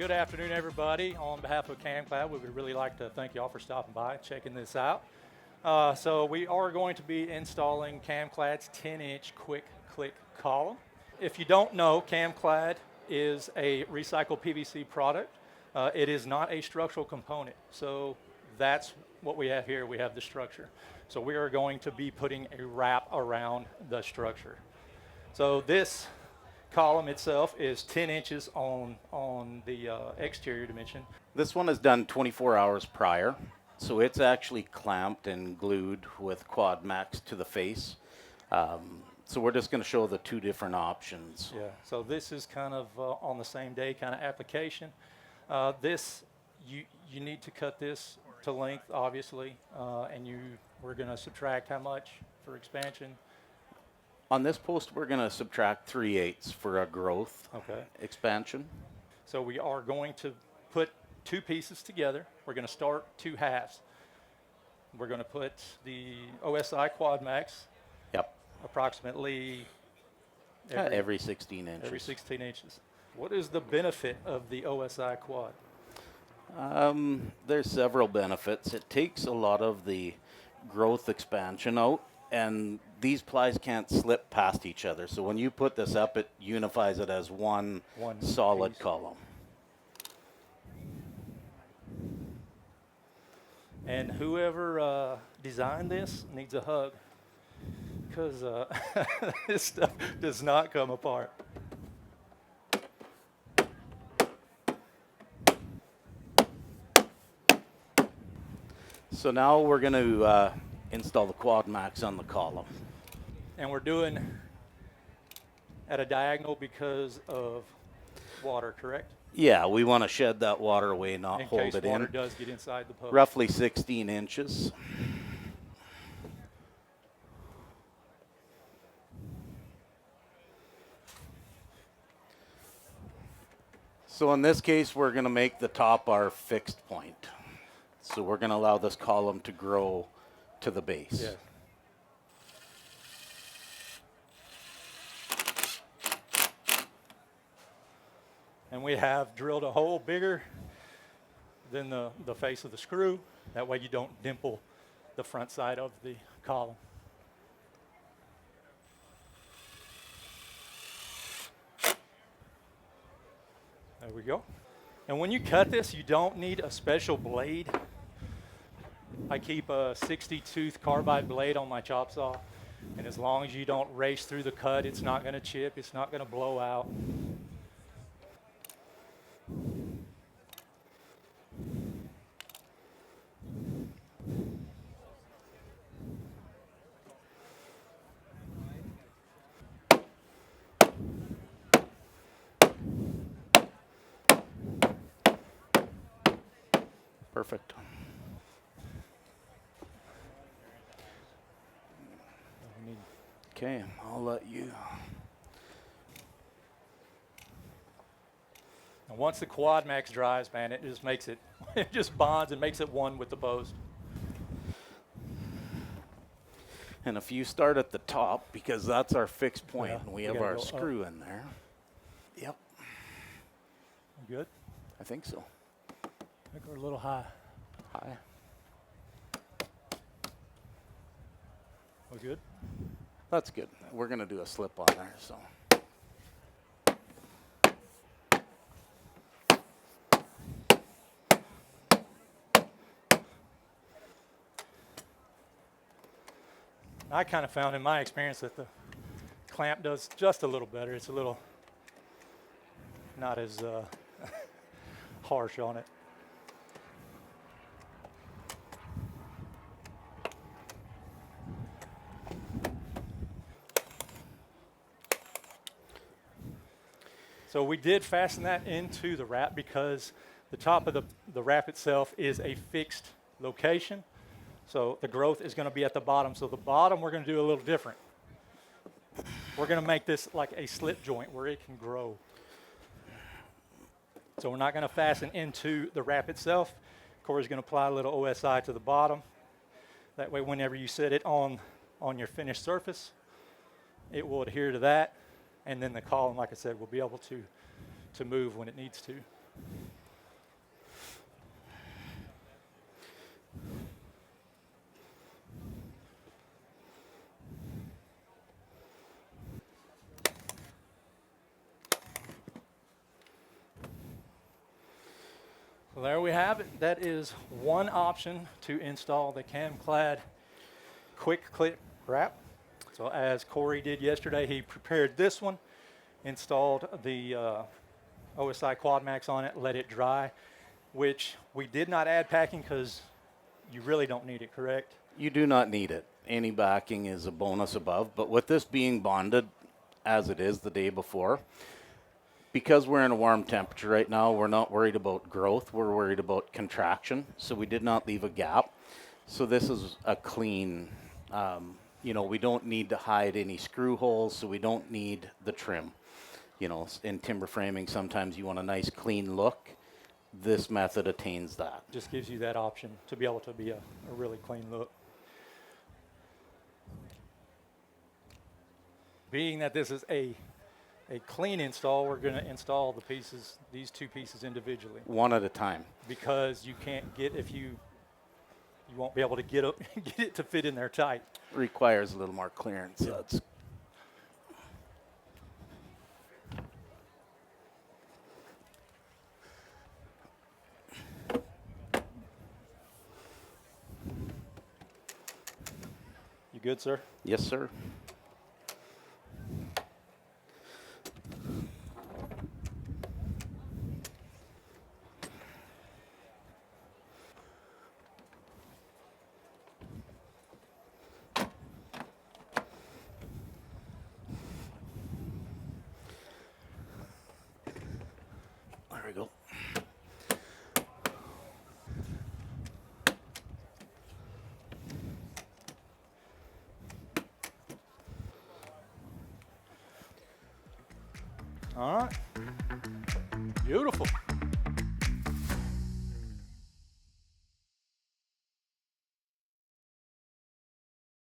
Good afternoon, everybody. On behalf of ChamClad, we would really like to thank you all for stopping by and checking this out. So we are going to be installing ChamClad's 10-inch quick click column. If you don't know, ChamClad is a recycled PVC product. It is not a structural component. So that's what we have here. We have the structure. So we are going to be putting a wrap around the structure. So this column itself is 10 inches on the exterior dimension. This one is done 24 hours prior, so it's actually clamped and glued with QuadMax to the face. So we're just going to show the two different options. Yeah, so this is kind of on the same day kind of application. You need to cut this to length, obviously, and we're going to subtract how much for expansion? On this post, we're going to subtract 3/8 for a growth expansion. So we are going to put two pieces together. We're going to start two halves. We're going to put the OSI QuadMax. Yep. Approximately every 16 inches. Every 16 inches. What is the benefit of the OSI Quad? There's several benefits. It takes a lot of the growth expansion out, and these plies can't slip past each other. So when you put this up, it unifies it as one solid piece. Column. And whoever designed this needs a hug, because this stuff does not come apart. So now we're going to install the QuadMax on the column. And we're doing at a diagonal because of water, correct? Yeah, we want to shed that water away, not hold it in. In case water does get inside the post. Roughly 16 inches. So in this case, we're going to make the top our fixed point. So we're going to allow this column to grow to the base. Yeah. And we have drilled a hole bigger than the face of the screw. That way you don't dimple the front side of the column. There we go. And when you cut this, you don't need a special blade. I keep a 60-tooth carbide blade on my chop saw, and as long as you don't race through the cut, it's not going to chip, it's not going to blow out. Perfect. Okay, I'll let you. And once the QuadMax dries, man, it just makes it, it just bonds and makes it one with the post. And if you start at the top, because that's our fixed point, and we have our go screw up. in there. Yep. Good? I think so. I think we're a little high. High. We're good? That's good. We're going to do a slip on there, so. I kind of found in my experience that the clamp does just a little better. It's a little not as harsh on it. So we did fasten that into the wrap because the top of the wrap itself is a fixed location. So the growth is going to be at the bottom. So the bottom we're going to do a little different. We're going to make this like a slip joint where it can grow. So we're not going to fasten into the wrap itself. Corey's going to apply a little OSI to the bottom. That way whenever you set it on your finished surface, it will adhere to that. And then the column, like I said, will be able to move when it needs to. So there we have it. That is one option to install the ChamClad quick click wrap. So as Corey did yesterday, he prepared this one, installed the OSI QuadMax on it, let it dry, which we did not add packing because you really don't need it, correct? You do not need it. Any backing is a bonus above, but with this being bonded as it is the day before, because we're in a warm temperature right now, we're not worried about growth, we're worried about contraction, so we did not leave a gap. So this is a clean, you know, we don't need to hide any screw holes, so we don't need the trim. You know, in timber framing, sometimes you want a nice clean look. This method attains that. Just gives you that option to be able to be a really clean look. Being that this is a clean install, we're going to install the pieces, these two pieces individually. One at a time. Because you can't get, if you won't be able to get it to fit in there tight. Requires a little more clearance. Yeah. That's You good, sir? yes, sir. There we go. All right. Beautiful.